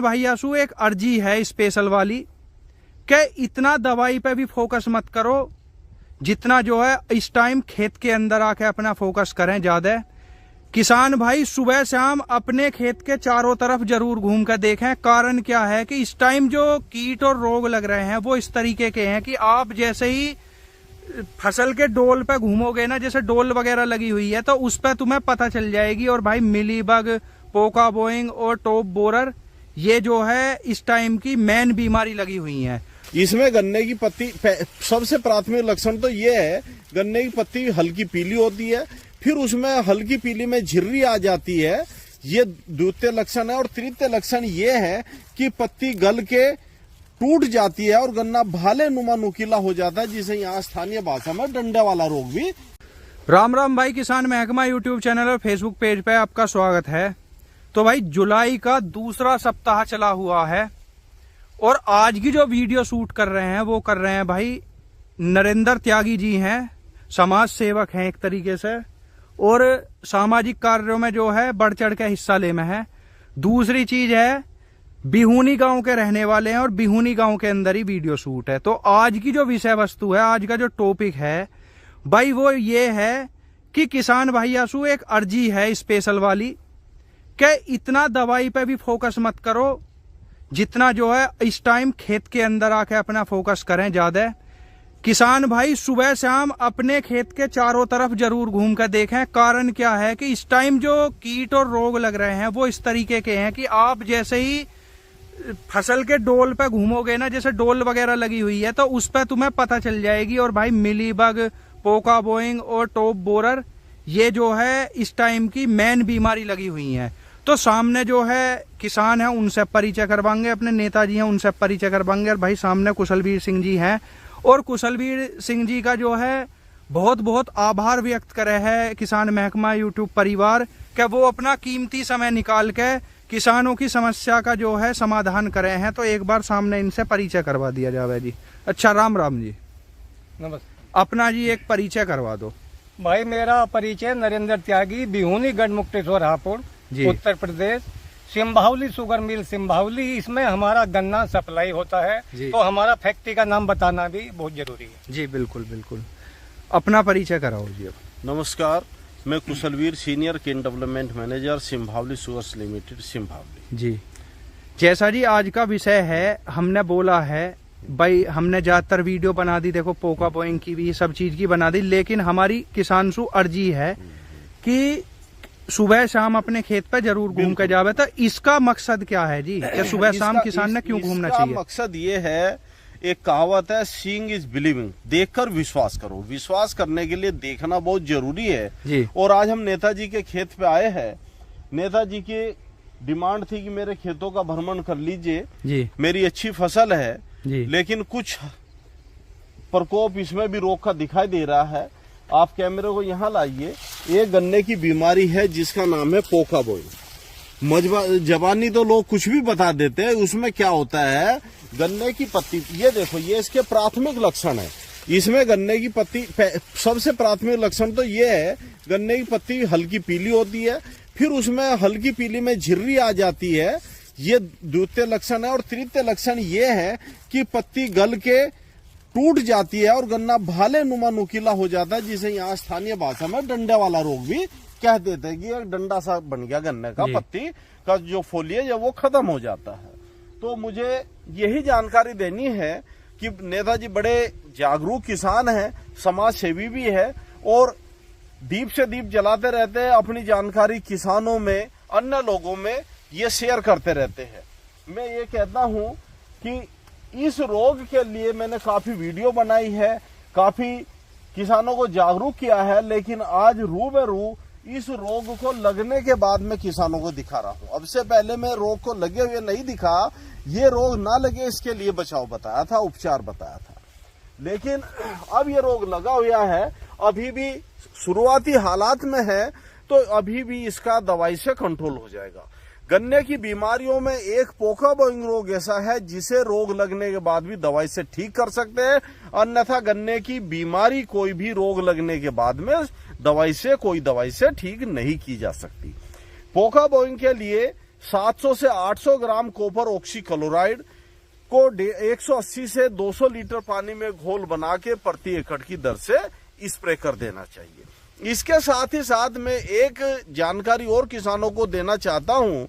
भैया सु एक अर्जी है स्पेशल वाली कि इतना दवाई पे भी फोकस मत करो जितना जो है इस टाइम खेत के अंदर आके अपना फोकस करें ज्यादा। किसान भाई सुबह शाम अपने खेत के चारों तरफ जरूर घूम कर देखें। कारण क्या है कि इस टाइम जो कीट और रोग लग रहे हैं वो इस तरीके के हैं कि आप जैसे ही फसल के डोल पे घूमोगे ना, जैसे डोल वगैरह लगी हुई है तो उस पर तुम्हें पता चल जाएगी। और भाई मिलीबग, पोका बोइंग और टॉप बोरर ये जो है इस टाइम की मेन बीमारी लगी हुई है। इसमें गन्ने की पत्ती सबसे प्राथमिक लक्षण तो ये है, गन्ने की पत्ती हल्की पीली होती है, फिर उसमें हल्की पीली में झिर्री आ जाती है, ये द्वितीय लक्षण है। और तृतीय लक्षण ये है कि पत्ती गल के टूट जाती है और गन्ना भाले नुमा नुकीला हो जाता है, जिसे यहाँ स्थानीय भाषा में डंडे वाला रोग भी। राम राम भाई, किसान महकमा यूट्यूब चैनल और फेसबुक पेज पे आपका स्वागत है। तो भाई जुलाई का दूसरा सप्ताह चला हुआ है और आज की जो वीडियो शूट कर रहे हैं वो कर रहे हैं भाई नरेंद्र त्यागी जी हैं, समाज सेवक हैं एक तरीके से, और सामाजिक कार्यों में जो है बढ़ चढ़ के हिस्सा ले में है। दूसरी चीज है बिहूनी गांव के रहने वाले हैं और बिहूनी गांव के अंदर ही वीडियो शूट है। तो आज की जो विषय वस्तु है, आज का जो टॉपिक है भाई वो ये है कि किसान भैया सु एक अर्जी है स्पेशल वाली कि इतना दवाई पे भी फोकस मत करो जितना जो है इस टाइम खेत के अंदर आके अपना फोकस करें ज्यादा। किसान भाई सुबह शाम अपने खेत के चारों तरफ जरूर घूम कर देखें। कारण क्या है कि इस टाइम जो कीट और रोग लग रहे हैं वो इस तरीके के हैं कि आप जैसे ही फसल के डोल पे घूमोगे ना, जैसे डोल वगैरह लगी हुई है तो उस पर तुम्हें पता चल जाएगी। और भाई मिलीबग, पोका बोइंग और टॉप बोरर ये जो है इस टाइम की मेन बीमारी लगी हुई है। तो सामने जो है किसान है उनसे परिचय करवाएंगे, अपने नेताजी हैं उनसे परिचय करवाएंगे। और भाई सामने कुशलवीर सिंह जी हैं और कुशलवीर सिंह जी का जो है बहुत बहुत आभार व्यक्त करे है किसान महकमा यूट्यूब परिवार कि वो अपना कीमती समय निकाल के किसानों की समस्या का जो है समाधान करे हैं। तो एक बार सामने इनसे परिचय करवा दिया जावे जी। अच्छा, राम राम जी। नमस्ते। अपना जी एक परिचय करवा दो। भाई मेरा परिचय नरेंद्र त्यागी, बिहूनी गढ़ मुक्तेश्वर हापुड़, उत्तर प्रदेश, सिंभावली शुगर मिल सिंभावली, इसमें हमारा गन्ना सप्लाई होता है। तो हमारा फैक्ट्री का नाम बताना भी बहुत जरूरी है। जी बिल्कुल बिल्कुल, अपना परिचय कराओ जी। नमस्कार, मैं Kushalveer, senior cane development manager, Simbhaoli sugars limited, Simbhaoli ji. जैसा जी आज का विषय है, हमने बोला है भाई हमने ज्यादातर वीडियो बना दी, देखो पोका बोइंग की भी सब चीज की बना दी, लेकिन हमारी किसान सु अर्जी है कि सुबह शाम अपने खेत पे जरूर घूम के जावे। तो इसका मकसद क्या है जी, कि सुबह शाम किसान ने क्यों घूमना चाहिए? मकसद ये है, एक कहावत है, सीइंग इज बिलीविंग, देखकर विश्वास करो। विश्वास करने के लिए देखना बहुत जरूरी है जी। और आज हम नेताजी के खेत पे आए हैं। नेताजी की डिमांड थी कि मेरे खेतों का भ्रमण कर लीजिए जी, मेरी अच्छी फसल है जी, लेकिन कुछ प्रकोप इसमें भी रोग का दिखाई दे रहा है। आप कैमरे को यहाँ लाइए। ये गन्ने की बीमारी है जिसका नाम है पोका बोइंग। जबानी तो लोग कुछ भी बता देते हैं, उसमें क्या होता है, गन्ने की पत्ती, ये देखो, ये इसके प्राथमिक लक्षण है। इसमें गन्ने की पत्ती सबसे प्राथमिक लक्षण तो ये है, गन्ने की पत्ती हल्की पीली होती है, फिर उसमें हल्की पीली में झिर्री आ जाती है, ये द्वितीय लक्षण है। और तृतीय लक्षण ये है कि पत्ती गल के टूट जाती है और गन्ना भाले नुमा नुकीला हो जाता है, जिसे यहाँ स्थानीय भाषा में डंडे वाला रोग भी कह देते हैं कि एक डंडा सा बन गया गन्ने का, पत्ती का जो फोलिएज है वो खत्म हो जाता है। तो मुझे यही जानकारी देनी है कि नेताजी बड़े जागरूक किसान हैं, समाज सेवी भी है और दीप से दीप जलाते रहते हैं, अपनी जानकारी किसानों में, अन्य लोगों में ये शेयर करते रहते हैं। मैं ये कहता हूं कि इस रोग के लिए मैंने काफी वीडियो बनाई है, काफी किसानों को जागरूक किया है, लेकिन आज रूबरू इस रोग को लगने के बाद मैं किसानों को दिखा रहा हूं। अब से पहले मैं रोग को लगे हुए नहीं दिखा, ये रोग ना लगे इसके लिए बचाव बताया था, उपचार बताया था। लेकिन अब ये रोग लगा हुआ है, अभी भी शुरुआती हालात में है, तो अभी भी इसका दवाई से कंट्रोल हो जाएगा। गन्ने की बीमारियों में एक पोका बोइंग रोग ऐसा है जिसे रोग लगने के बाद भी दवाई से ठीक कर सकते हैं, अन्यथा गन्ने की बीमारी कोई भी रोग लगने के बाद में कोई दवाई से ठीक नहीं की जा सकती। पोका बोइंग के लिए 700 से 800 ग्राम कॉपर ऑक्सीक्लोराइड को 180 से 200 लीटर पानी में घोल बना के प्रति एकड़ की दर से स्प्रे कर देना चाहिए। इसके साथ ही साथ मैं एक जानकारी और किसानों को देना चाहता हूं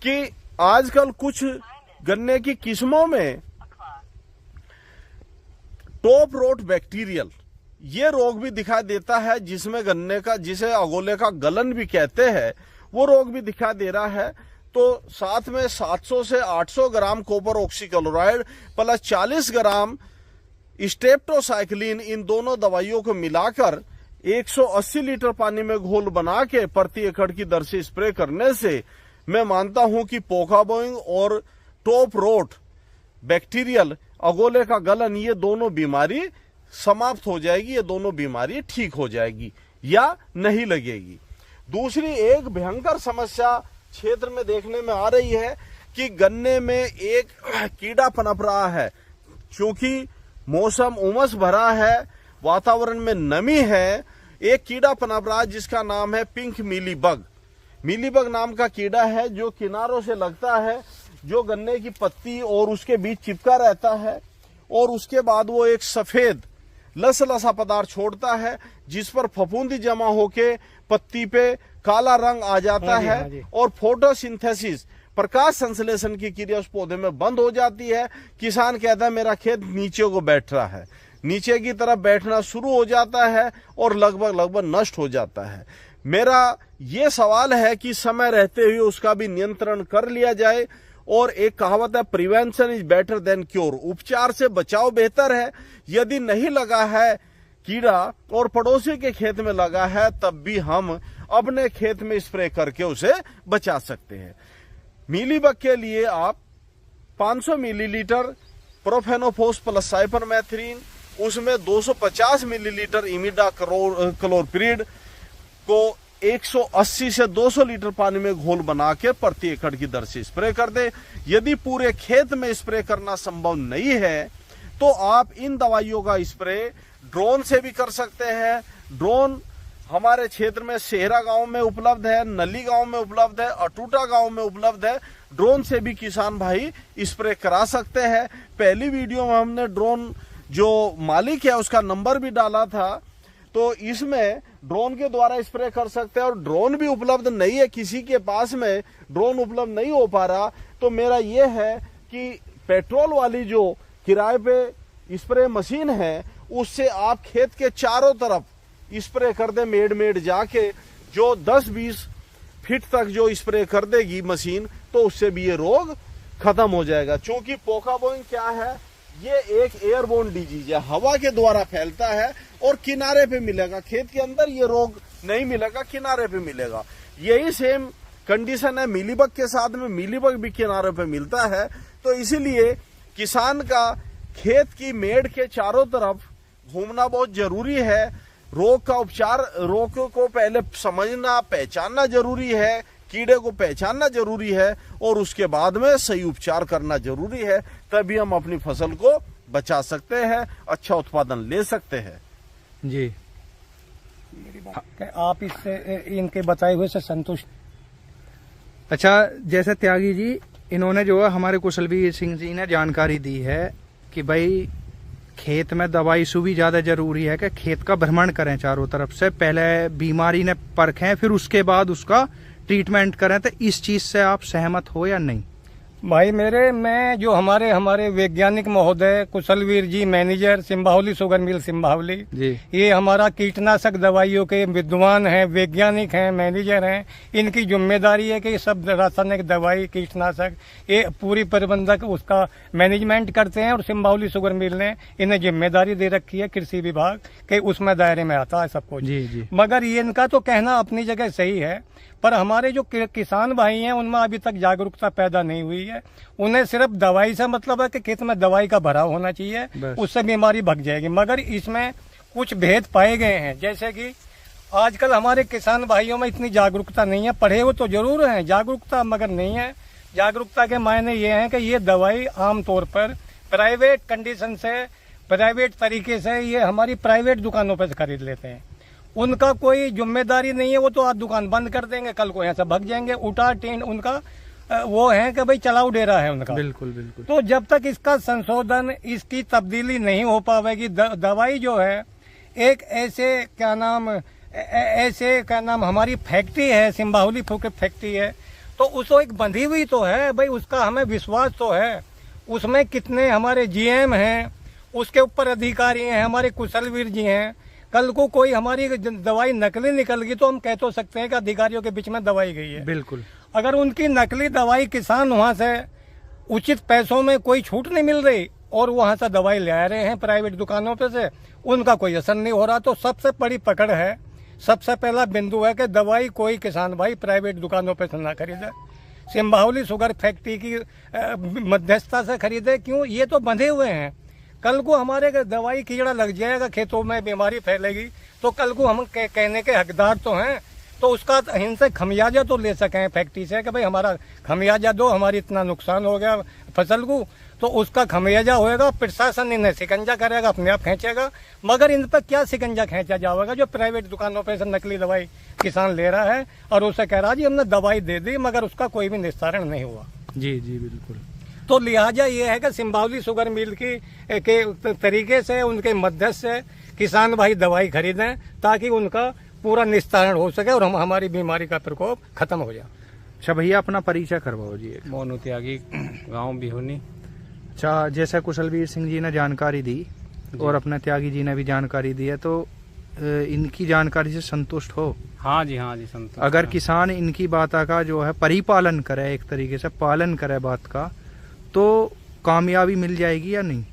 कि आजकल कुछ गन्ने की किस्मों में टॉप रोट बैक्टीरियल ये रोग भी दिखाई देता है, जिसमें गन्ने का, जिसे अगोले का गलन भी कहते हैं, वो रोग भी दिखाई दे रहा है। तो साथ में 700 से 800 ग्राम कॉपर ऑक्सीक्लोराइड प्लस 40 ग्राम स्ट्रेप्टोसाइक्लिन, इन दोनों दवाइयों को मिलाकर 180 लीटर पानी में घोल बना के प्रति एकड़ की दर से स्प्रे करने से मैं मानता हूं कि पोका बोइंग और टॉप रोट बैक्टीरियल, अगोले का गलन, ये दोनों बीमारी समाप्त हो जाएगी, ये दोनों बीमारी ठीक हो जाएगी या नहीं लगेगी। दूसरी एक भयंकर समस्या क्षेत्र में देखने में आ रही है कि गन्ने में एक कीड़ा पनप रहा है। क्योंकि मौसम उमस भरा है, वातावरण में नमी है, एक कीड़ा पनप रहा है जिसका नाम है पिंक मीलीबग। मीलीबग नाम का कीड़ा है जो किनारों से लगता है, जो गन्ने की पत्ती और उसके बीच चिपका रहता है, और उसके बाद वो एक सफेद लसलसा पदार्थ छोड़ता है जिस पर फफूंदी जमा होके पत्ती पे काला रंग आ जाता है और फोटोसिंथेसिस, प्रकाश संश्लेषण की क्रिया उस पौधे में बंद हो जाती है। किसान कहता है मेरा खेत नीचे को बैठ रहा है, नीचे की तरफ बैठना शुरू हो जाता है और लगभग नष्ट हो जाता है। मेरा ये सवाल है कि समय रहते हुए उसका भी नियंत्रण कर लिया जाए। और एक कहावत है, prevention is better than cure, उपचार से बचाव बेहतर है। यदि नहीं लगा है कीड़ा और पड़ोसी के खेत में लगा है, तब भी हम अपने खेत में स्प्रे करके उसे बचा सकते हैं। मीलीबग के लिए आप 500 मिलीलीटर प्रोफेनोफोस प्लस साइपरमेथ्रिन, उसमें 250 मिलीलीटर इमिडा क्लोरप्रिड को 180 से 200 लीटर पानी में घोल बना के प्रति एकड़ की दर से स्प्रे कर दे। यदि पूरे खेत में स्प्रे करना संभव नहीं है तो आप इन दवाइयों का स्प्रे ड्रोन से भी कर सकते हैं। ड्रोन हमारे क्षेत्र में सेहरा गांव में उपलब्ध है, नली गांव में उपलब्ध है, अटूटा गांव में उपलब्ध है। ड्रोन से भी किसान भाई स्प्रे करा सकते हैं। पहली वीडियो में हमने ड्रोन जो मालिक है उसका नंबर भी डाला था, तो इसमें ड्रोन के द्वारा स्प्रे कर सकते हैं। और ड्रोन भी उपलब्ध नहीं है, किसी के पास में ड्रोन उपलब्ध नहीं हो पा रहा, तो मेरा यह है कि पेट्रोल वाली जो किराए पे स्प्रे मशीन है उससे आप खेत के चारों तरफ स्प्रे कर दे, मेड जाके जो 10-20 फीट तक जो स्प्रे कर देगी मशीन, तो उससे भी ये रोग खत्म हो जाएगा। क्योंकि पोका बोइंग क्या है, ये एक एयरबोर्न डिजीज है, हवा के द्वारा फैलता है और किनारे पे मिलेगा, खेत के अंदर ये रोग नहीं मिलेगा, किनारे पे मिलेगा। यही सेम कंडीशन है मीलीबग के साथ में, मीलीबग भी किनारे पे मिलता है। तो इसीलिए किसान का खेत की मेड़ के चारों तरफ घूमना बहुत जरूरी है। रोग का उपचार, रोग को पहले समझना, पहचानना जरूरी है, कीड़े को पहचानना जरूरी है और उसके बाद में सही उपचार करना जरूरी है। तभी हम अपनी फसल को बचा सकते हैं, अच्छा उत्पादन ले सकते हैं। जी, आप इससे इनके बताए हुए से संतुष्ट? अच्छा, जैसे त्यागी जी, इन्होंने जो है हमारे कुशलवीर सिंह जी ने जानकारी दी है कि भाई खेत में दवाई से भी ज्यादा जरूरी है कि खेत का भ्रमण करें चारों तरफ से, पहले बीमारी ने परखें फिर उसके बाद उसका ट्रीटमेंट करें। तो इस चीज से आप सहमत हो या नहीं? भाई मैं जो हमारे वैज्ञानिक महोदय कुशलवीर जी, मैनेजर सिंबाहुली शुगर मिल सिंबाहुली जी, ये हमारा कीटनाशक दवाइयों के विद्वान हैं, वैज्ञानिक हैं, मैनेजर हैं। इनकी जिम्मेदारी है कि सब रासायनिक दवाई, कीटनाशक, ये पूरी प्रबंधक उसका मैनेजमेंट करते हैं। और सिंबाहुली शुगर मिल ने इन्हें जिम्मेदारी दे रखी है कृषि विभाग के, उसमें दायरे में आता है सब कुछ। जी। मगर ये इनका तो कहना अपनी जगह सही है, पर हमारे जो किसान भाई हैं उनमें अभी तक जागरूकता पैदा नहीं हुई है। उन्हें सिर्फ दवाई से मतलब है कि खेत में दवाई का भराव होना चाहिए, उससे बीमारी भग जाएगी। मगर इसमें कुछ भेद पाए गए हैं, जैसे कि आजकल हमारे किसान भाइयों में इतनी जागरूकता नहीं है। पढ़े हुए तो जरूर हैं, जागरूकता मगर नहीं है। जागरूकता के मायने ये हैं कि ये दवाई आमतौर पर प्राइवेट कंडीशन से, प्राइवेट तरीके से ये हमारी प्राइवेट दुकानों पर खरीद लेते हैं। उनका कोई जिम्मेदारी नहीं है, वो तो आज दुकान बंद कर देंगे, कल को यहाँ से भाग जाएंगे। उठा टेंट उनका वो है कि भाई चलाऊ डेरा है उनका। बिल्कुल बिल्कुल। तो जब तक इसका संशोधन, इसकी तब्दीली नहीं हो पाएगी, दवाई जो है एक ऐसे क्या नाम हमारी फैक्ट्री है, सिंबाहुली फैक्ट्री है, तो उसको एक बंधी हुई तो है भाई, उसका हमें विश्वास तो है, उसमें कितने हमारे जीएम हैं, उसके ऊपर अधिकारी हैं, हमारे कुशलवीर जी हैं। कल को कोई हमारी दवाई नकली निकल गई तो हम कह तो सकते हैं कि अधिकारियों के बीच में दवाई गई है। बिल्कुल। अगर उनकी नकली दवाई किसान वहां से उचित पैसों में कोई छूट नहीं मिल रही और वहां से दवाई ले आ रहे हैं प्राइवेट दुकानों पे से, उनका कोई असर नहीं हो रहा, तो सबसे बड़ी पकड़ है, सबसे पहला बिंदु है कि दवाई कोई किसान भाई प्राइवेट दुकानों पे से ना खरीदे, सिंबाहुली शुगर फैक्ट्री की मध्यस्थता से खरीदे। क्यों? ये तो बंधे हुए हैं। कल को हमारे दवाई कीड़ा लग जाएगा, खेतों में बीमारी फैलेगी, तो कल को हम कहने के हकदार तो हैं, तो उसका इनसे खमियाजा तो ले सकें फैक्ट्री से कि भाई हमारा खमियाजा दो, हमारी इतना नुकसान हो गया फसल को, तो उसका खमियाजा होएगा। प्रशासन इन्हें शिकंजा करेगा, अपने आप खींचेगा, मगर इन पर क्या शिकंजा खींचा जाएगा? जो प्राइवेट दुकानों पे से नकली दवाई किसान ले रहा है और उसे कह रहा जी हमने दवाई दे दी, मगर उसका कोई भी निस्तारण नहीं हुआ। जी जी बिल्कुल। तो लिहाजा ये है कि सिंबाहुली शुगर मिल के तरीके से, उनके मध्यस्थ से किसान भाई दवाई खरीदें ताकि उनका पूरा निस्तारण हो सके और हमारी बीमारी का प्रकोप खत्म हो जाए। अच्छा भैया, अपना परिचय करवाओ जी। मोनू त्यागी, गांव बिहुनी। अच्छा, जैसे कुशलवीर सिंह जी ने जानकारी दी और अपने त्यागी जी ने भी जानकारी दी है, तो इनकी जानकारी से संतुष्ट हो? हाँ जी संतुष्ट। अगर किसान इनकी बात का जो है परिपालन करे, एक तरीके से पालन करे बात का, तो कामयाबी मिल जाएगी या नहीं?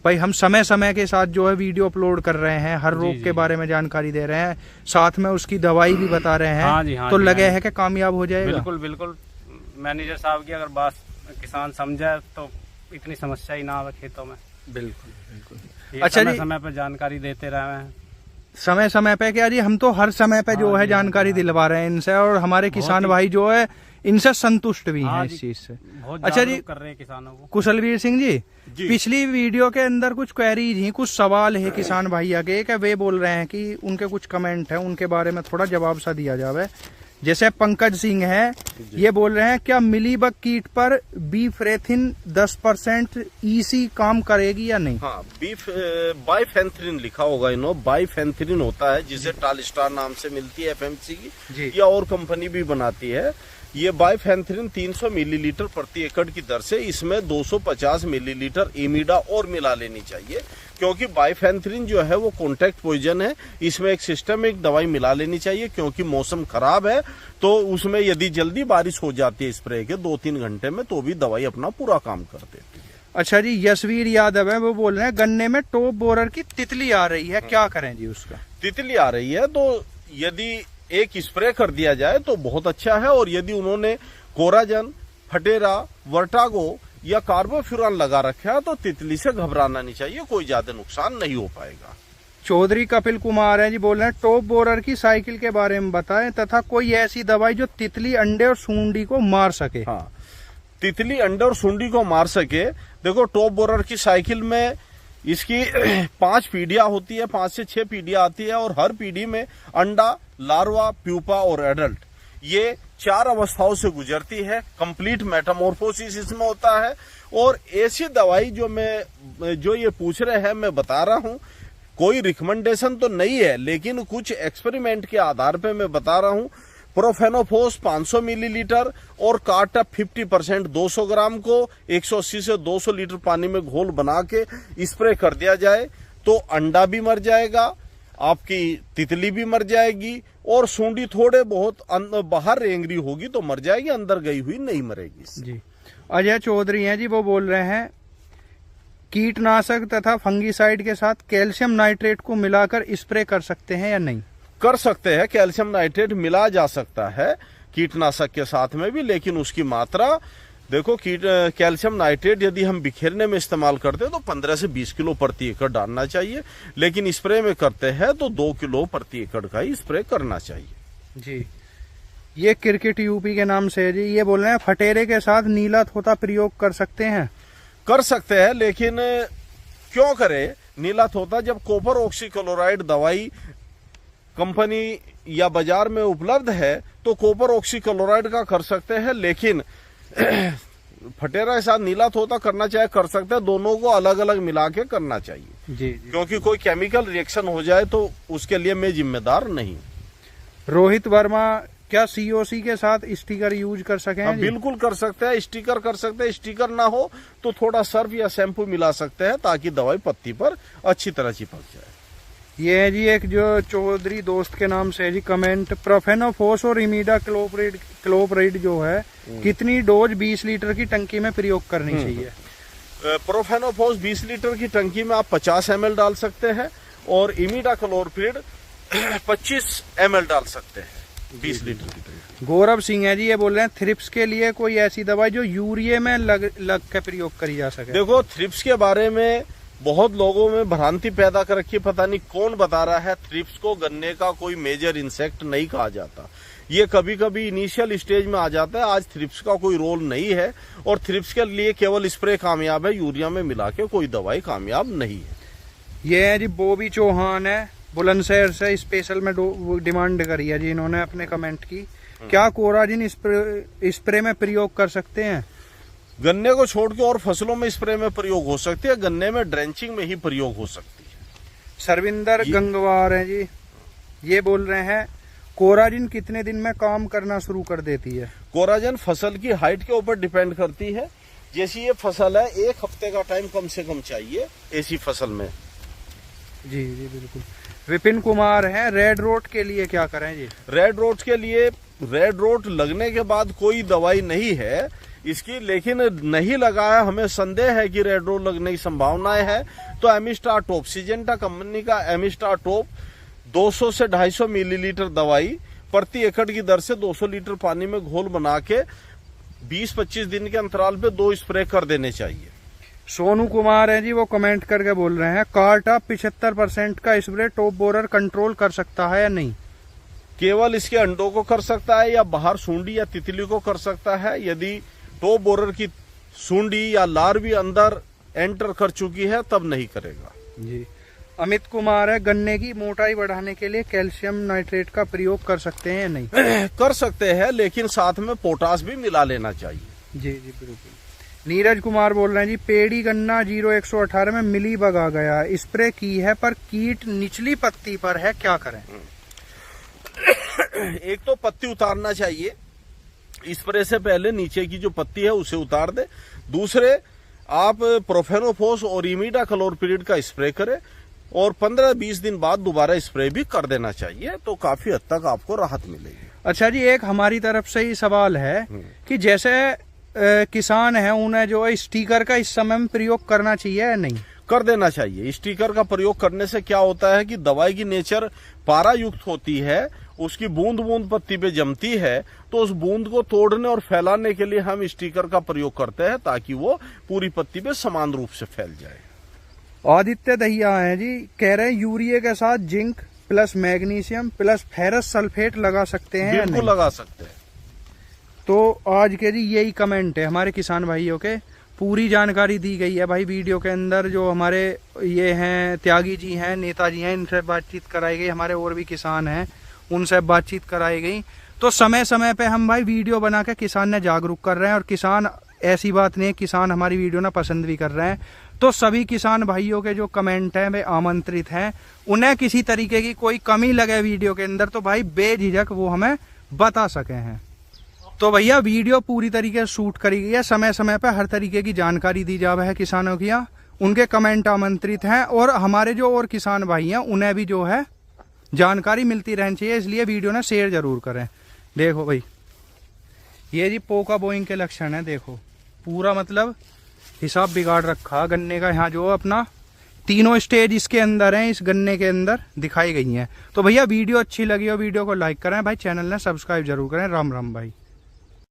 भाई हम समय समय के साथ जो है वीडियो अपलोड कर रहे हैं, हर रोग के बारे में जानकारी दे रहे हैं, साथ में उसकी दवाई भी बता रहे हैं, तो लगे है कि कामयाब हो जाएगा। बिल्कुल बिल्कुल। मैनेजर साहब की अगर बात किसान समझे तो इतनी समस्या ही ना आवे खेतों में। बिल्कुल बिल्कुल। अच्छा जी, समय पर जानकारी देते रहे हैं। समय समय पे क्या जी, हम तो हर समय पे जो है जानकारी दिलवा रहे हैं इनसे, और हमारे किसान भाई जो है इनसे संतुष्ट भी हैं इस चीज से। अच्छा जी, कर रहे हैं किसानों को। कुशलवीर सिंह जी, पिछली वीडियो के अंदर कुछ क्वेरीज ही, कुछ सवाल है किसान भैया के, कि वे बोल रहे हैं कि उनके कुछ कमेंट है, उनके बारे में थोड़ा जवाब सा दिया जावे। जैसे पंकज सिंह है, ये बोल रहे हैं क्या मिलीबग कीट पर बीफरेथिन 10% ईसी काम करेगी या नहीं? हाँ, बाइफेंथ्रिन लिखा होगा इन्होंने, बाइफेंथ्रिन होता है जिसे टालस्टार नाम से मिलती है एफएमसी की, या और कंपनी भी बनाती है। ये बाइफेंथ्रिन 300 मिलीलीटर प्रति एकड़ की दर से, इसमें 250 मिलीलीटर इमिडा और मिला लेनी चाहिए, क्योंकि बाइफेंथ्रिन जो है वो कॉन्टैक्ट पॉइजन है। इसमें एक सिस्टमिक दवाई मिला लेनी चाहिए, क्योंकि मौसम खराब है, तो उसमें यदि जल्दी बारिश हो जाती है स्प्रे के 2-3 घंटे में, तो भी दवाई अपना पूरा काम कर देती है। अच्छा जी, यशवीर यादव है, वो बोल रहे हैं गन्ने में टॉप बोरर की तितली आ रही है, क्या करें जी उसका? तितली आ रही है तो यदि एक स्प्रे कर दिया जाए तो बहुत अच्छा है, और यदि उन्होंने कोराजन, फटेरा, वर्टागो या कार्बोफ्यूरॉन लगा रखा है तो तितली से घबराना नहीं चाहिए, कोई ज्यादा नुकसान नहीं हो पाएगा। चौधरी कपिल कुमार है जी, बोल रहे हैं टॉप बोरर की साइकिल के बारे में बताएं, तथा कोई ऐसी दवाई जो तितली, अंडे और सूंडी को मार सके। हाँ, तितली, अंडे और सूंडी को मार सके। देखो, टॉप बोरर की साइकिल में इसकी 5 पीढ़ियां होती है, 5 से 6 पीढ़ियां आती है, और हर पीढ़ी में अंडा, लार्वा, प्यूपा और एडल्ट, ये 4 अवस्थाओं से गुजरती है। कंप्लीट मेटामॉर्फोसिस इसमें होता है। और ऐसी दवाई जो ये पूछ रहे हैं, मैं बता रहा हूं, कोई रिकमेंडेशन तो नहीं है, लेकिन कुछ एक्सपेरिमेंट के आधार पे मैं बता रहा हूं। प्रोफेनोफोस 500 मिलीलीटर और कार्टप 50% 200 ग्राम को 180 से 200 लीटर पानी में घोल बना के स्प्रे कर दिया जाए तो अंडा भी मर जाएगा, आपकी तितली भी मर जाएगी, और सूंडी थोड़े बहुत बाहर रेंगरी होगी तो मर जाएगी, अंदर गई हुई नहीं मरेगी जी। अजय चौधरी हैं जी, वो बोल रहे हैं कीटनाशक तथा फंगीसाइड के साथ कैल्शियम नाइट्रेट को मिलाकर स्प्रे कर सकते हैं या नहीं? कर सकते हैं, कैल्शियम नाइट्रेट मिला जा सकता है कीटनाशक के साथ में भी, लेकिन उसकी मात्रा देखो, कैल्शियम नाइट्रेट यदि हम बिखेरने में इस्तेमाल करते हैं तो 15 से 20 किलो प्रति एकड़ डालना चाहिए, लेकिन स्प्रे में करते हैं तो 2 किलो प्रति एकड़ का ही स्प्रे करना चाहिए जी। ये क्रिकेट यूपी के नाम से है जी, ये बोल रहे हैं फटेरे के साथ नीला थोथा प्रयोग कर सकते हैं? कर सकते हैं, लेकिन क्यों करें नीला थोथा, जब कॉपर ऑक्सीक्लोराइड दवाई कंपनी या बाजार में उपलब्ध है तो कॉपर ऑक्सीक्लोराइड का कर सकते हैं, लेकिन फटेरा के साथ नीला तोता करना चाहे कर सकते हैं, दोनों को अलग अलग मिला के करना चाहिए जी। क्योंकि कोई केमिकल रिएक्शन हो जाए तो उसके लिए मैं जिम्मेदार नहीं। रोहित वर्मा, क्या सीओसी के साथ स्टिकर यूज कर सके हैं? बिल्कुल कर सकते हैं, स्टिकर कर सकते हैं। स्टिकर ना हो तो थोड़ा सर्फ या शैम्पू मिला सकते हैं ताकि दवाई पत्ती पर अच्छी तरह चिपक जाए। ये है जी एक जो चौधरी दोस्त के नाम से है जी कमेंट, प्रोफेनोफॉस और इमीडा क्लोपरेड जो है कितनी डोज 20 लीटर की टंकी में प्रयोग करनी चाहिए? प्रोफेनोफॉस 20 लीटर की टंकी में आप 50 ml डाल सकते हैं और इमीडा क्लोपरेड 25 ml डाल सकते हैं 20 लीटर की टंकी। गौरव सिंह है जी, ये बोल रहे हैं थ्रिप्स के लिए कोई ऐसी दवाई जो यूरिया में लग के प्रयोग करी जा सके? देखो, थ्रिप्स के बारे में बहुत लोगों में भ्रांति पैदा कर रखी है, पता नहीं कौन बता रहा है। थ्रिप्स को गन्ने का कोई मेजर इंसेक्ट नहीं कहा जाता, ये कभी कभी इनिशियल स्टेज में आ जाता है। आज थ्रिप्स का कोई रोल नहीं है और थ्रिप्स के लिए केवल स्प्रे कामयाब है, यूरिया में मिला के कोई दवाई कामयाब नहीं है। ये है जी बॉबी चौहान है, बुलंदशहर से स्पेशल में डिमांड करी है जी इन्होंने अपने कमेंट की, क्या कोराजिन स्प्रे में प्रयोग कर सकते हैं? गन्ने को छोड़ के और फसलों में स्प्रे में प्रयोग हो सकती है, गन्ने में ड्रेंचिंग में ही प्रयोग हो सकती है। सरविंदर गंगवार है जी, ये बोल रहे हैं कोराजिन कितने दिन में काम करना शुरू कर देती है? कोराजिन फसल की हाइट के ऊपर डिपेंड करती है। जैसी ये फसल है 1 हफ्ते का टाइम कम से कम चाहिए ऐसी फसल में। जी जी बिल्कुल। विपिन कुमार है, रेड रोड के लिए क्या करें जी? रेड रोड के लिए, रेड रोड लगने के बाद कोई दवाई नहीं है इसकी, लेकिन नहीं लगाया, हमें संदेह है कि रेड रोड लगने की संभावनाएं है, तो एमिस्टार टॉप, सिजेंटा कंपनी का एमिस्टार टॉप 200 से 250 मिलीलीटर दवाई प्रति एकड़ की दर से 200 लीटर पानी में घोल बना के 20-25 दिन के अंतराल पे 2 स्प्रे कर देने चाहिए। सोनू कुमार है जी, वो कमेंट करके बोल रहे हैं कार्टा 75% का स्प्रे टॉप बोरर कंट्रोल कर सकता है या नहीं? केवल इसके अंडों को कर सकता है या बाहर सूंडी या तितली को कर सकता है। यदि टॉप बोरर की सूंडी या लार्वी अंदर एंटर कर चुकी है तब नहीं करेगा जी। अमित कुमार है, गन्ने की मोटाई बढ़ाने के लिए कैल्शियम नाइट्रेट का प्रयोग कर सकते हैं या नहीं? कर सकते हैं, लेकिन साथ में पोटास भी मिला लेना चाहिए। जी जी बिल्कुल। नीरज कुमार बोल रहे हैं जी, पेड़ी गन्ना 0118 में मिली बग आ गया, स्प्रे की है पर कीट निचली पत्ती पर है, क्या करें? एक तो पत्ती उतारना चाहिए, स्प्रे से पहले नीचे की जो पत्ती है उसे उतार दे। दूसरे, आप प्रोफेनोफॉस और इमीडा क्लोरपीरिड का स्प्रे करें और 15-20 दिन बाद दोबारा स्प्रे भी कर देना चाहिए, तो काफी हद तक आपको राहत मिलेगी। अच्छा जी, एक हमारी तरफ से ही सवाल है कि जैसे किसान है उन्हें जो है स्टिकर का इस समय में प्रयोग करना चाहिए या नहीं? कर देना चाहिए। स्टिकर का प्रयोग करने से क्या होता है कि दवाई की नेचर पारा युक्त होती है, उसकी बूंद बूंद पत्ती पे जमती है, तो उस बूंद को तोड़ने और फैलाने के लिए हम स्टिकर का प्रयोग करते हैं ताकि वो पूरी पत्ती पे समान रूप से फैल जाए। आदित्य दहिया है जी, कह रहे हैं यूरिया के साथ zinc plus magnesium plus ferrous sulphate लगा सकते हैं? बिल्कुल लगा सकते हैं। तो आज के जी यही कमेंट है हमारे किसान भाइयों के, पूरी जानकारी दी गई है भाई वीडियो के अंदर। जो हमारे ये हैं त्यागी जी हैं, नेताजी हैं, इनसे बातचीत कराई गई, हमारे और भी किसान हैं उनसे बातचीत कराई गई। तो समय समय पे हम भाई वीडियो बना के किसान ने जागरूक कर रहे हैं, और किसान ऐसी बात नहीं है, किसान हमारी वीडियो ना पसंद भी कर रहे हैं। तो सभी किसान भाइयों के जो कमेंट हैं वे आमंत्रित हैं, उन्हें किसी तरीके की कोई कमी लगे वीडियो के अंदर तो भाई बेझिझक वो हमें बता सके हैं। तो भैया वीडियो पूरी तरीके से शूट करी गई है, समय समय पर हर तरीके की जानकारी दी जा रही है किसानों की, उनके कमेंट आमंत्रित हैं, और हमारे जो और किसान भाई हैं उन्हें भी जो है जानकारी मिलती रहनी चाहिए, इसलिए वीडियो ना शेयर जरूर करें। देखो भाई ये जी पोका बोइंग के लक्षण है, देखो पूरा मतलब हिसाब बिगाड़ रखा गन्ने का। यहाँ जो अपना तीनों स्टेज इसके अंदर हैं, इस गन्ने के अंदर दिखाई गई हैं। तो भैया वीडियो अच्छी लगी हो वीडियो को लाइक करें भाई, चैनल ने सब्सक्राइब जरूर करें। राम राम भाई।